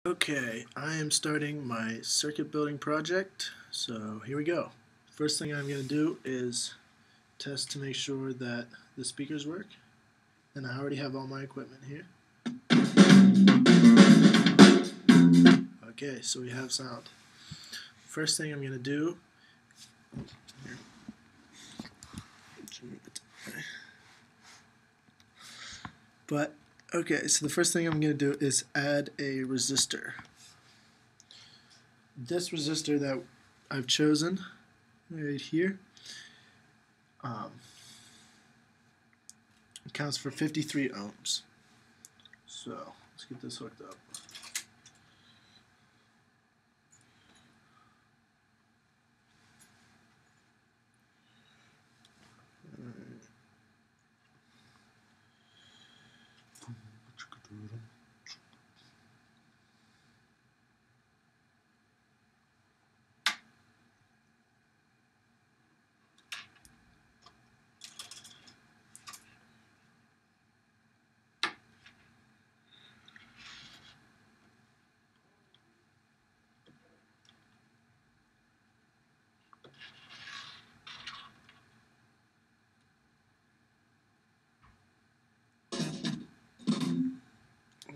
Okay, I am starting my circuit building project, so here we go. First thing I'm going to do is test to make sure that the speakers work, and I already have all my equipment here. Okay, so we have sound. First thing I'm going to do, okay, so the first thing I'm going to do is add a resistor. This resistor that I've chosen right here accounts for 53 ohms. So let's get this hooked up.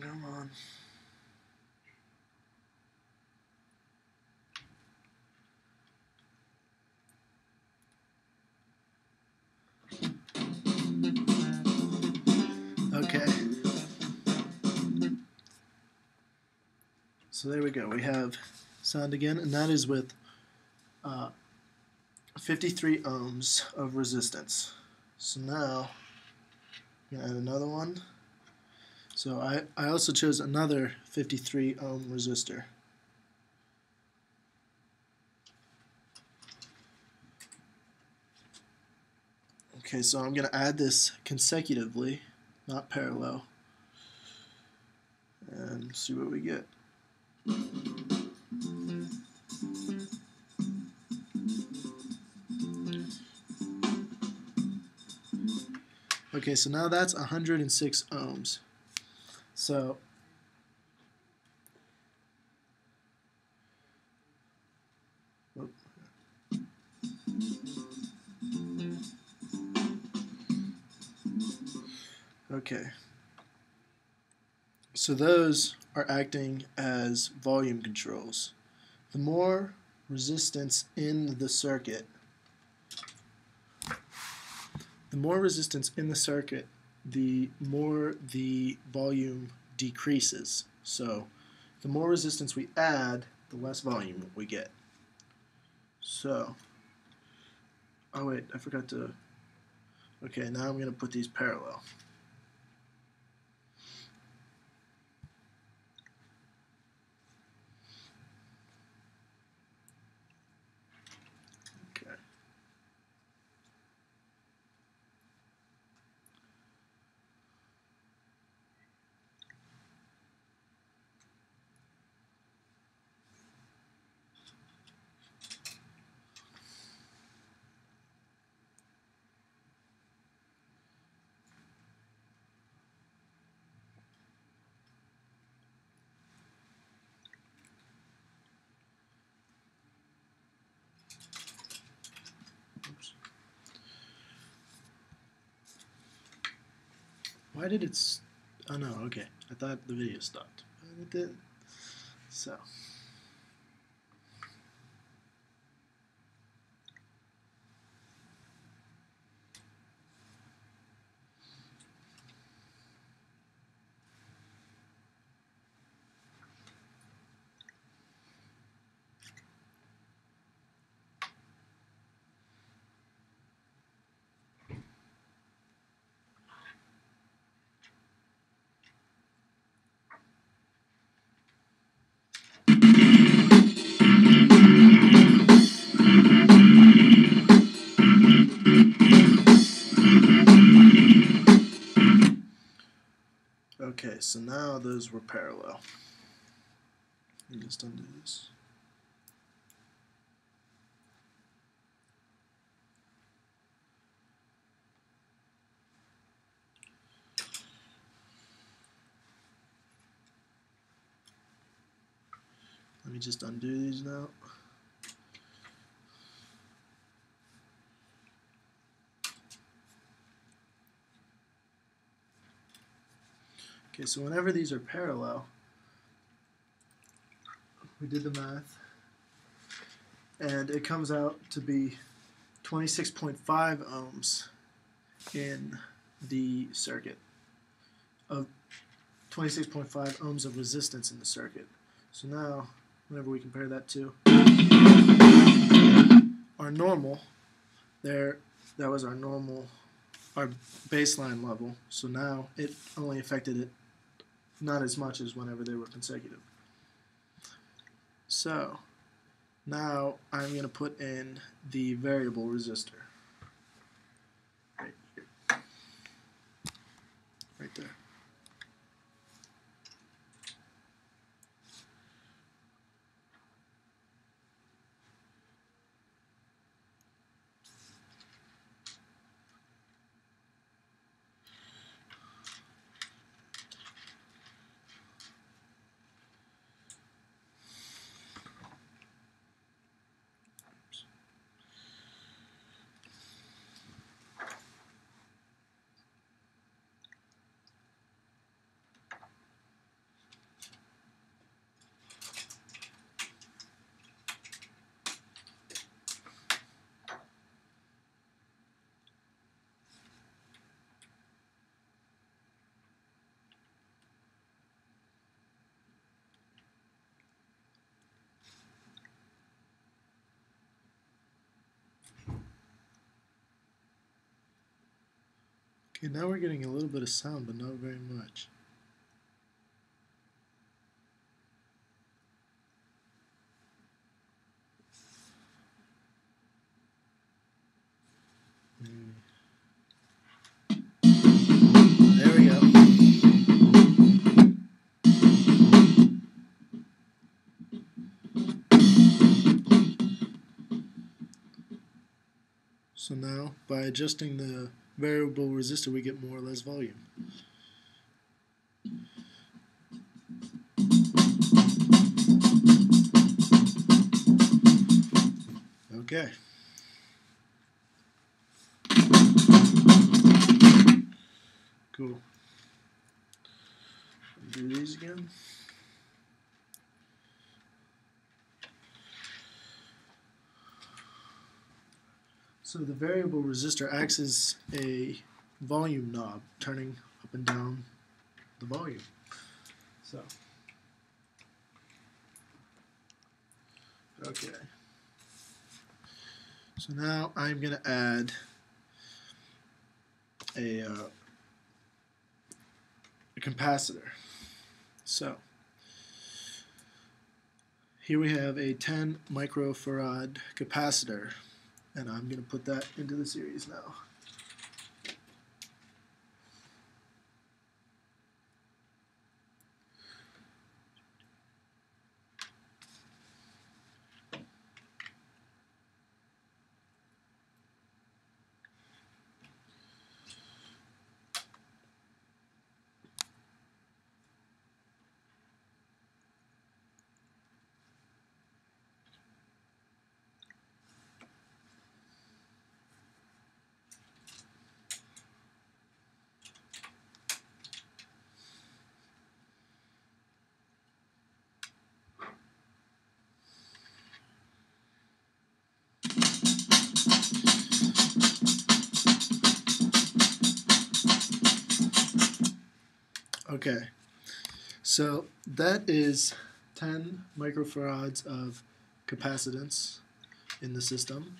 Come on. Okay. So there we go. We have sound again, and that is with 53 ohms of resistance. So now I'm going to add another one. So I also chose another 53 ohm resistor. Okay, so I'm going to add this consecutively, not parallel, and see what we get. Okay, so now that's 106 ohms. So okay. So those are acting as volume controls. The more resistance in the circuit, the more the volume decreases. So the more resistance we add, the less volume we get. So, oh wait, I forgot to, okay, now I'm going to put these parallel. Okay. Oops. Why did it? Oh no, okay. I thought the video stopped, but it didn't. So. Okay, so now those were parallel. Let me just undo this. Let me just undo these now. Okay, so whenever these are parallel, we did the math, and it comes out to be 26.5 ohms in the circuit, of 26.5 ohms of resistance in the circuit. So now, whenever we compare that to our normal, that was our normal, our baseline level. So now it only affected it not as much as whenever they were consecutive. So now I'm going to put in the variable resistor right here, right there. Okay, now we're getting a little bit of sound, but not very much. There we go. So now, by adjusting the variable resistor, we get more or less volume. Okay. Cool. Do these again. So the variable resistor acts as a volume knob, turning up and down the volume. Okay. So now I'm going to add a capacitor. So here we have a 10 microfarad capacitor, and I'm going to put that into the series now. Okay, so that is 10 microfarads of capacitance in the system,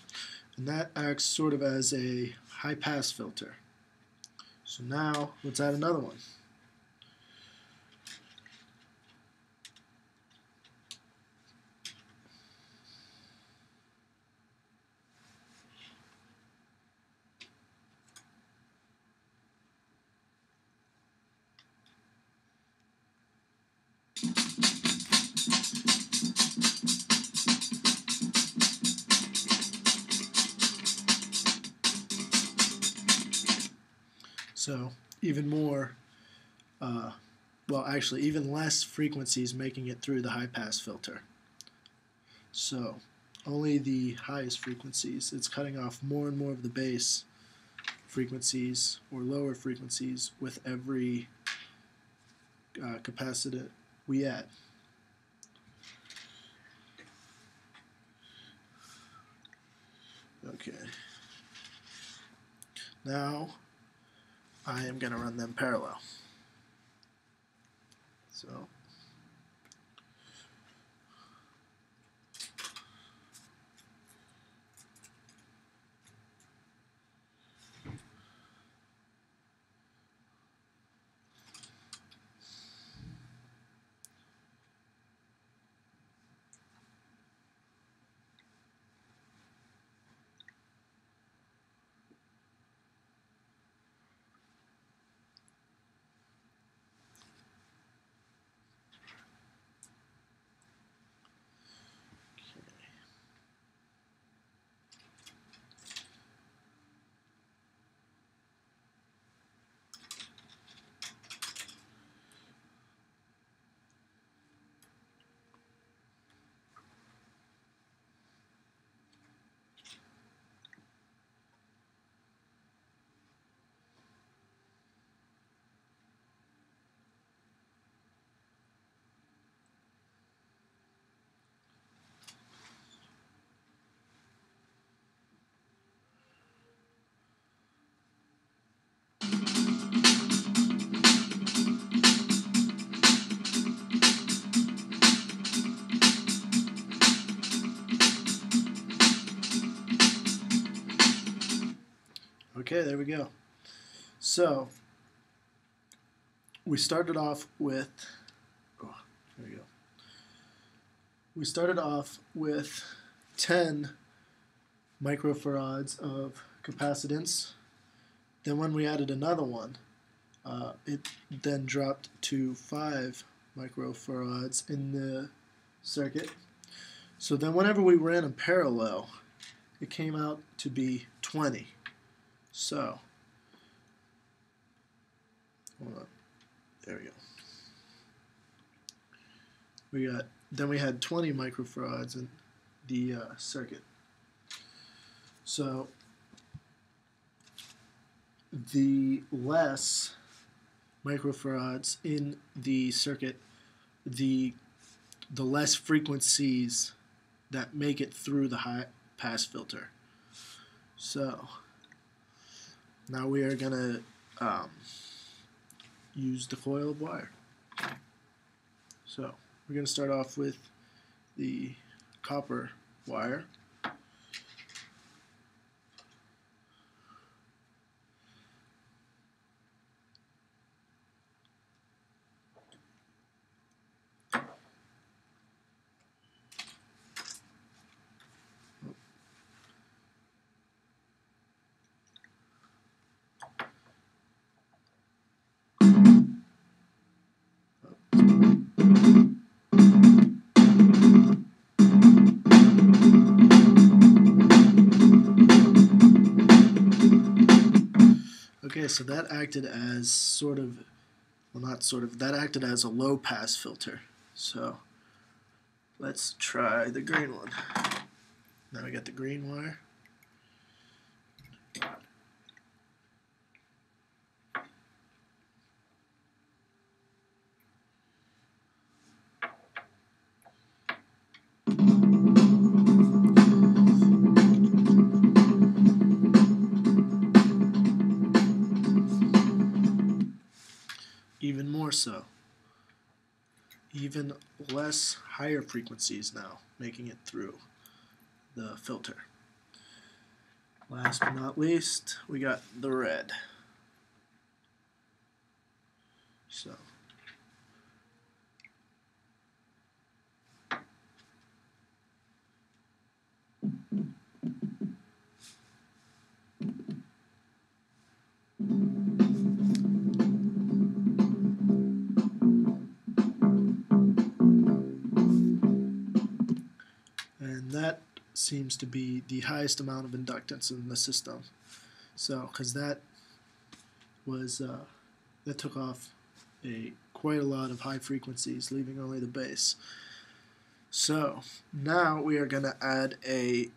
and that acts sort of as a high-pass filter. So now let's add another one. So even more, well actually even less frequencies making it through the high pass filter. So only the highest frequencies. It's cutting off more and more of the bass frequencies or lower frequencies with every capacitor we add. Okay. Now I am going to run them parallel. So okay, there we go. So we started off with, oh, there we go. We started off with 10 microfarads of capacitance. Then when we added another one, it then dropped to 5 microfarads in the circuit. So then whenever we ran in parallel, it came out to be 20. So, hold on, there we go. Then we had 20 microfarads in the circuit. So the less microfarads in the circuit, the less frequencies that make it through the high pass filter. So now we are going to use the coiled wire. So we're going to start off with the copper wire. Okay, so that acted as sort of, well, not sort of, that acted as a low pass filter. So let's try the green one. Now we got the green wire. Even more so. Even less higher frequencies now making it through the filter. Last but not least, we got the red. So and that seems to be the highest amount of inductance in the system. So, because that was that took off quite a lot of high frequencies, leaving only the bass. So now we are going to add a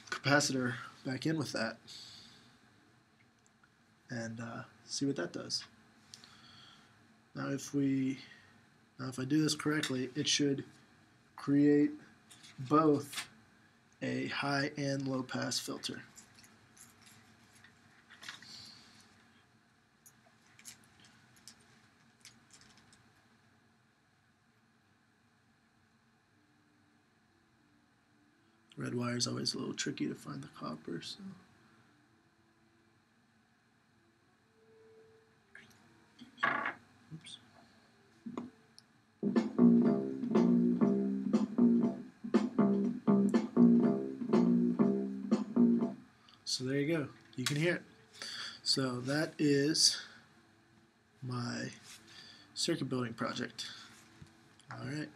capacitor back in with that and see what that does. Now if I do this correctly, it should create both a high and low pass filter. Red wire is always a little tricky to find the copper, so. Oops. So there you go. You can hear it. So that is my circuit building project. All right.